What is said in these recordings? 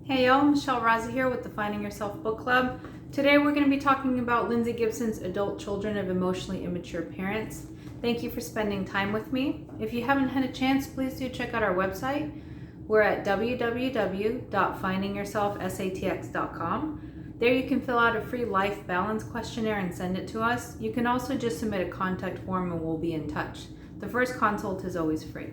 Hey y'all, Michelle Raza here with the Finding Yourself Book Club. Today we're going to be talking about Lindsay Gibson's Adult Children of Emotionally Immature Parents. Thank you for spending time with me. If you haven't had a chance, please do check out our website. We're at www.findingyourselfsatx.com. There you can fill out a free life balance questionnaire and send it to us. You can also just submit a contact form and we'll be in touch. The first consult is always free.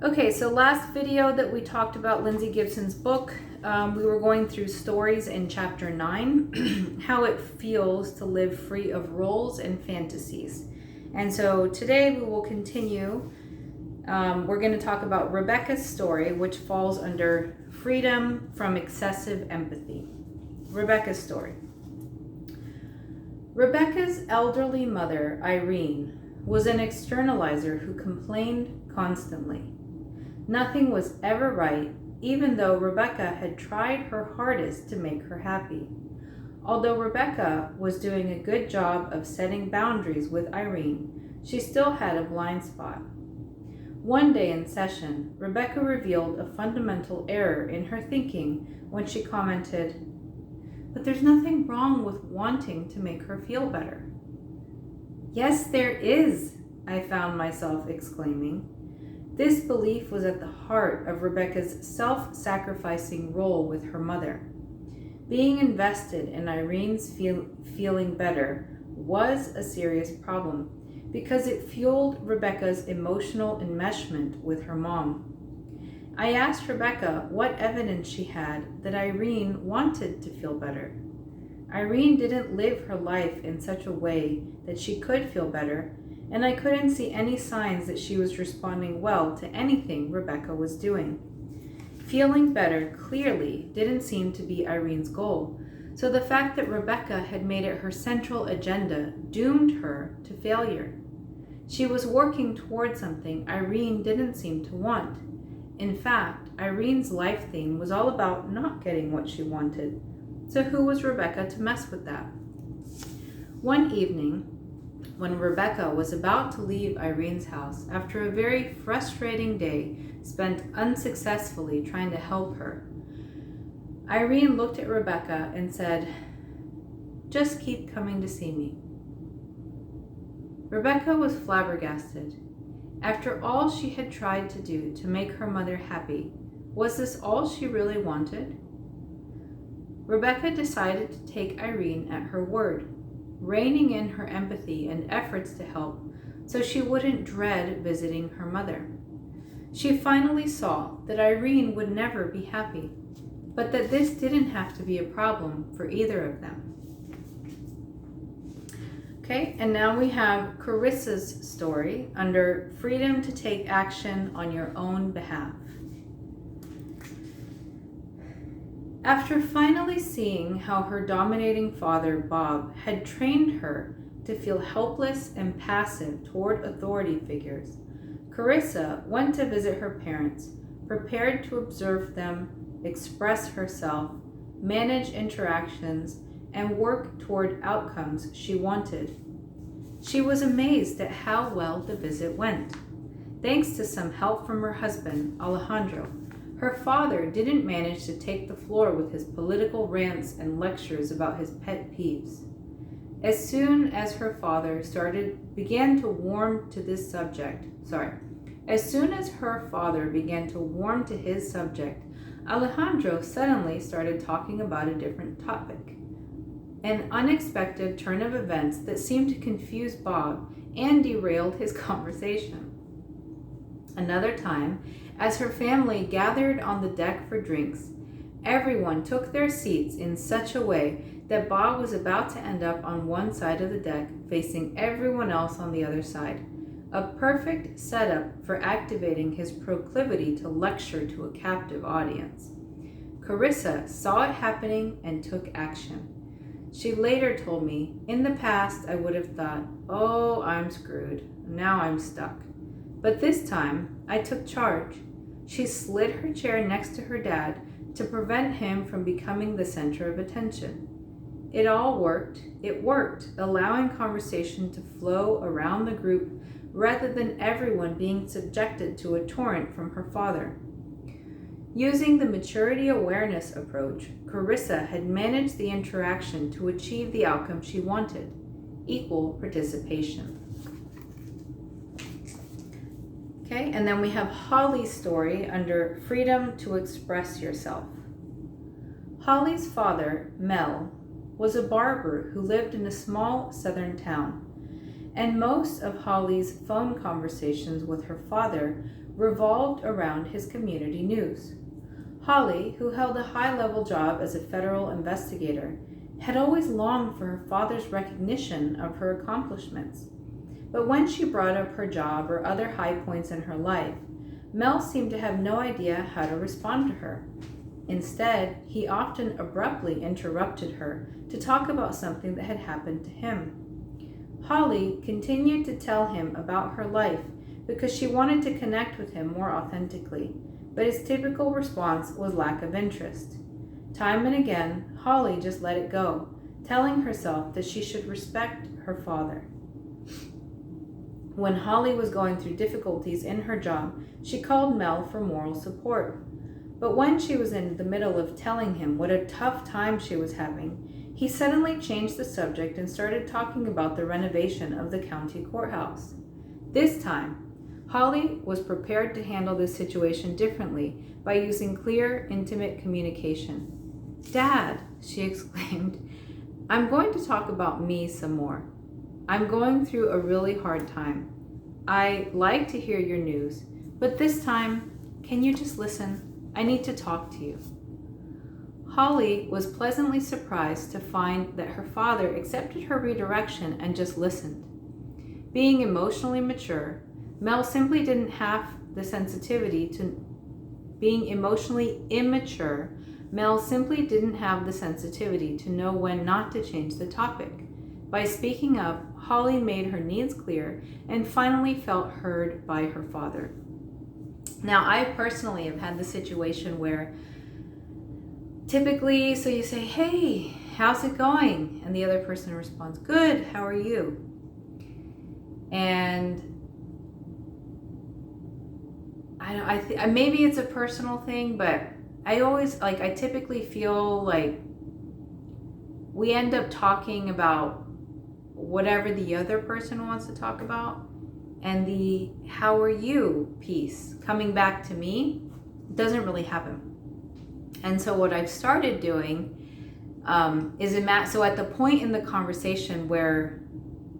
Okay, so last video that we talked about Lindsay Gibson's book, we were going through stories in chapter 9, how it feels to live free of roles and fantasies. And so today we will continue. We're going to talk about Rebecca's story, which falls under freedom from excessive empathy. Rebecca's story. Rebecca's elderly mother, Irene, was an externalizer who complained constantly. Nothing was ever right, even though Rebecca had tried her hardest to make her happy. Although Rebecca was doing a good job of setting boundaries with Irene, she still had a blind spot. One day in session, Rebecca revealed a fundamental error in her thinking when she commented, "But there's nothing wrong with wanting to make her feel better." "Yes, there is," I found myself exclaiming. This belief was at the heart of Rebecca's self-sacrificing role with her mother. Being invested in Irene's feeling better was a serious problem because it fueled Rebecca's emotional enmeshment with her mom. I asked Rebecca what evidence she had that Irene wanted to feel better. Irene didn't live her life in such a way that she could feel better, and I couldn't see any signs that she was responding well to anything Rebecca was doing. Feeling better clearly didn't seem to be Irene's goal, so the fact that Rebecca had made it her central agenda doomed her to failure. She was working toward something Irene didn't seem to want. In fact, Irene's life theme was all about not getting what she wanted, so who was Rebecca to mess with that? One evening, when Rebecca was about to leave Irene's house after a very frustrating day spent unsuccessfully trying to help her, Irene looked at Rebecca and said, "Just keep coming to see me." Rebecca was flabbergasted. After all she had tried to do to make her mother happy, was this all she really wanted? Rebecca decided to take Irene at her word, reining in her empathy and efforts to help so she wouldn't dread visiting her mother. She finally saw that Irene would never be happy, but that this didn't have to be a problem for either of them. Okay, and now we have Carissa's story under freedom to take action on your own behalf. After finally seeing how her dominating father, Bob, had trained her to feel helpless and passive toward authority figures, Carissa went to visit her parents, prepared to observe them, express herself, manage interactions, and work toward outcomes she wanted. She was amazed at how well the visit went. Thanks to some help from her husband, Alejandro, her father didn't manage to take the floor with his political rants and lectures about his pet peeves. As soon as her father began to warm to his subject, Alejandro suddenly started talking about a different topic. An unexpected turn of events that seemed to confuse Bob and derailed his conversation. Another time, as her family gathered on the deck for drinks, everyone took their seats in such a way that Bob was about to end up on one side of the deck, facing everyone else on the other side. A perfect setup for activating his proclivity to lecture to a captive audience. Carissa saw it happening and took action. She later told me, "In the past I would have thought, oh, I'm screwed. Now I'm stuck. But this time, I took charge." She slid her chair next to her dad to prevent him from becoming the center of attention. It all worked. It worked, allowing conversation to flow around the group rather than everyone being subjected to a torrent from her father. Using the maturity awareness approach, Carissa had managed the interaction to achieve the outcome she wanted: equal participation. Okay, and then we have Holly's story under Freedom to Express Yourself. Holly's father, Mel, was a barber who lived in a small southern town, and most of Holly's phone conversations with her father revolved around his community news. Holly, who held a high-level job as a federal investigator, had always longed for her father's recognition of her accomplishments. But when she brought up her job or other high points in her life, Mel seemed to have no idea how to respond to her. Instead, he often abruptly interrupted her to talk about something that had happened to him. Holly continued to tell him about her life because she wanted to connect with him more authentically, but his typical response was lack of interest. Time and again, Holly just let it go, telling herself that she should respect her father. When Holly was going through difficulties in her job, she called Mel for moral support. But when she was in the middle of telling him what a tough time she was having, he suddenly changed the subject and started talking about the renovation of the county courthouse. This time, Holly was prepared to handle this situation differently by using clear, intimate communication. "Dad," she exclaimed, "I'm going to talk about me some more. I'm going through a really hard time. I like to hear your news, but this time, can you just listen? I need to talk to you." Holly was pleasantly surprised to find that her father accepted her redirection and just listened. Being emotionally mature, Mel simply didn't have the sensitivity to being emotionally immature. Mel simply didn't have the sensitivity to know when not to change the topic. By speaking up, Holly made her needs clear and finally felt heard by her father. Now, I personally have had the situation where typically, so you say, "Hey, how's it going?" And the other person responds, "Good, how are you?" And maybe it's a personal thing, but I typically feel like we end up talking about whatever the other person wants to talk about, and the "how are you" piece coming back to me doesn't really happen. And so what I've started doing so at the point in the conversation where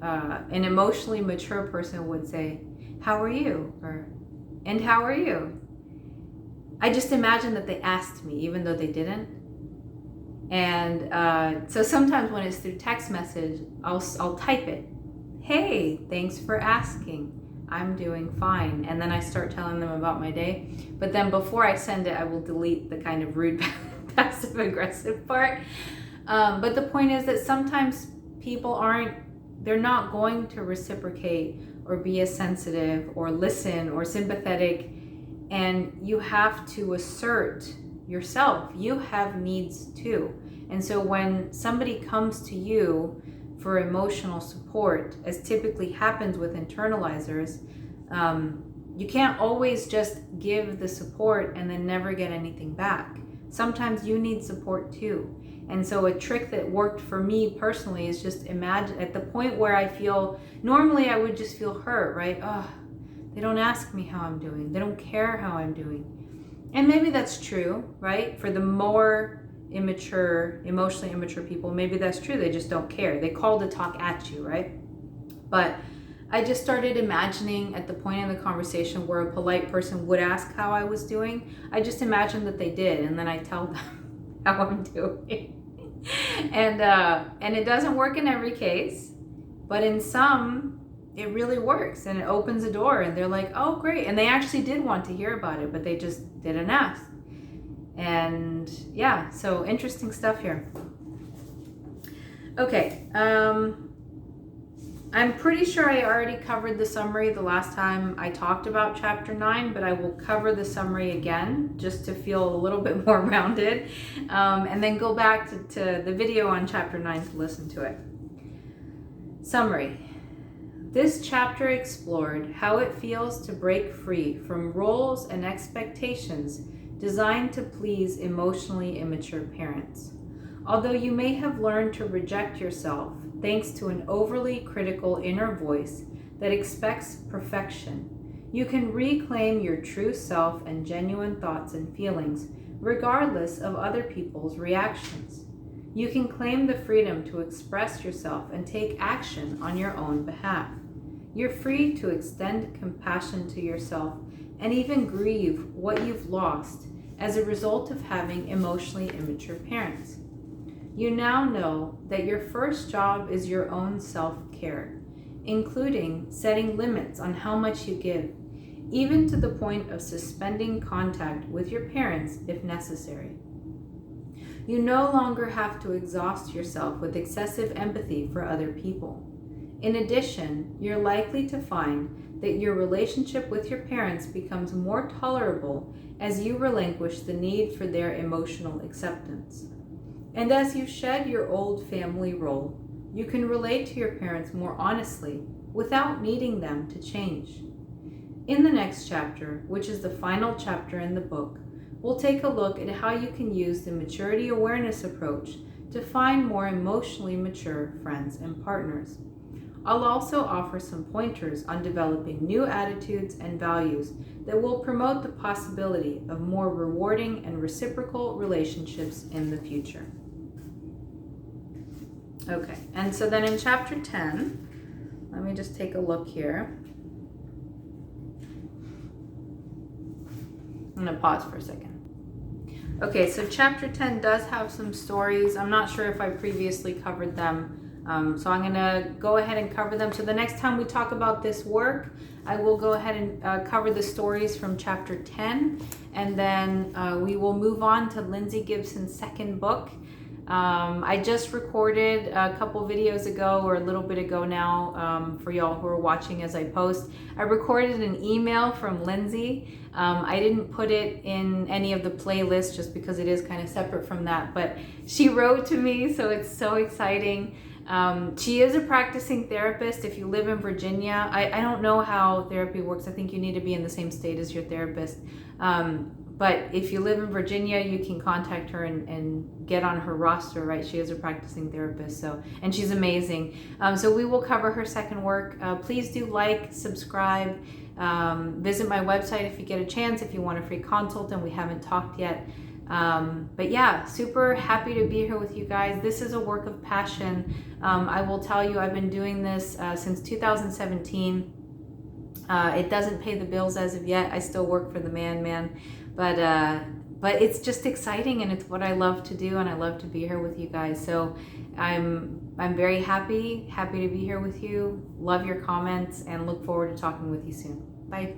an emotionally mature person would say, "How are you?" or "and how are you?" I just imagine that they asked me, even though they didn't. And so sometimes when it's through text message, I'll type it. "Hey, thanks for asking. I'm doing fine." And then I start telling them about my day. But then before I send it, I will delete the kind of rude, passive aggressive part. But the point is that sometimes people they're not going to reciprocate or be as sensitive or listen or sympathetic. And you have to assert yourself. You have needs too. And so when somebody comes to you for emotional support, as typically happens with internalizers, you can't always just give the support and then never get anything back. Sometimes you need support too. And so a trick that worked for me personally is just imagine at the point where normally I would just feel hurt, right? Oh, they don't ask me how I'm doing. They don't care how I'm doing. And maybe that's true, right? For the more immature, emotionally immature people, maybe that's true. They just don't care. They call to talk at you, right? But I just started imagining at the point in the conversation where a polite person would ask how I was doing, I just imagined that they did, and then I tell them how I'm doing. And it doesn't work in every case, but in some, it really works, and it opens a door, and they're like, "Oh, great." And they actually did want to hear about it, but they just didn't ask. And yeah, so interesting stuff here. Okay, I'm pretty sure I already covered the summary the last time I talked about chapter 9, but I will cover the summary again just to feel a little bit more rounded, and then go back to the video on chapter 9 to listen to it. Summary. This chapter explored how it feels to break free from roles and expectations designed to please emotionally immature parents. Although you may have learned to reject yourself thanks to an overly critical inner voice that expects perfection, you can reclaim your true self and genuine thoughts and feelings, regardless of other people's reactions. You can claim the freedom to express yourself and take action on your own behalf. You're free to extend compassion to yourself and even grieve what you've lost as a result of having emotionally immature parents. You now know that your first job is your own self-care, including setting limits on how much you give, even to the point of suspending contact with your parents if necessary. You no longer have to exhaust yourself with excessive empathy for other people. In addition, you're likely to find that your relationship with your parents becomes more tolerable as you relinquish the need for their emotional acceptance. And as you shed your old family role, you can relate to your parents more honestly without needing them to change. In the next chapter, which is the final chapter in the book, we'll take a look at how you can use the maturity awareness approach to find more emotionally mature friends and partners. I'll also offer some pointers on developing new attitudes and values that will promote the possibility of more rewarding and reciprocal relationships in the future. Okay, and so then in chapter 10, let me just take a look here. I'm going to pause for a second. Okay, so chapter 10 does have some stories. I'm not sure if I previously covered them. So I'm going to go ahead and cover them. So the next time we talk about this work, I will go ahead and cover the stories from chapter 10. And then we will move on to Lindsay Gibson's second book. I just recorded a couple videos ago, or a little bit ago now, for y'all who are watching as I post. I recorded an email from Lindsay. I didn't put it in any of the playlists just because it is kind of separate from that, but she wrote to me, so it's so exciting. She is a practicing therapist. If you live in Virginia, I don't know how therapy works. I think you need to be in the same state as your therapist. But if you live in Virginia, you can contact her and get on her roster, right? She is a practicing therapist, and she's amazing. So we will cover her second work. Please do like, subscribe, visit my website if you get a chance, if you want a free consult and we haven't talked yet. But yeah, super happy to be here with you guys. This is a work of passion. I will tell you, I've been doing this since 2017. It doesn't pay the bills as of yet. I still work for the man. But it's just exciting, and it's what I love to do, and I love to be here with you guys. So I'm very happy to be here with you. Love your comments and look forward to talking with you soon. Bye.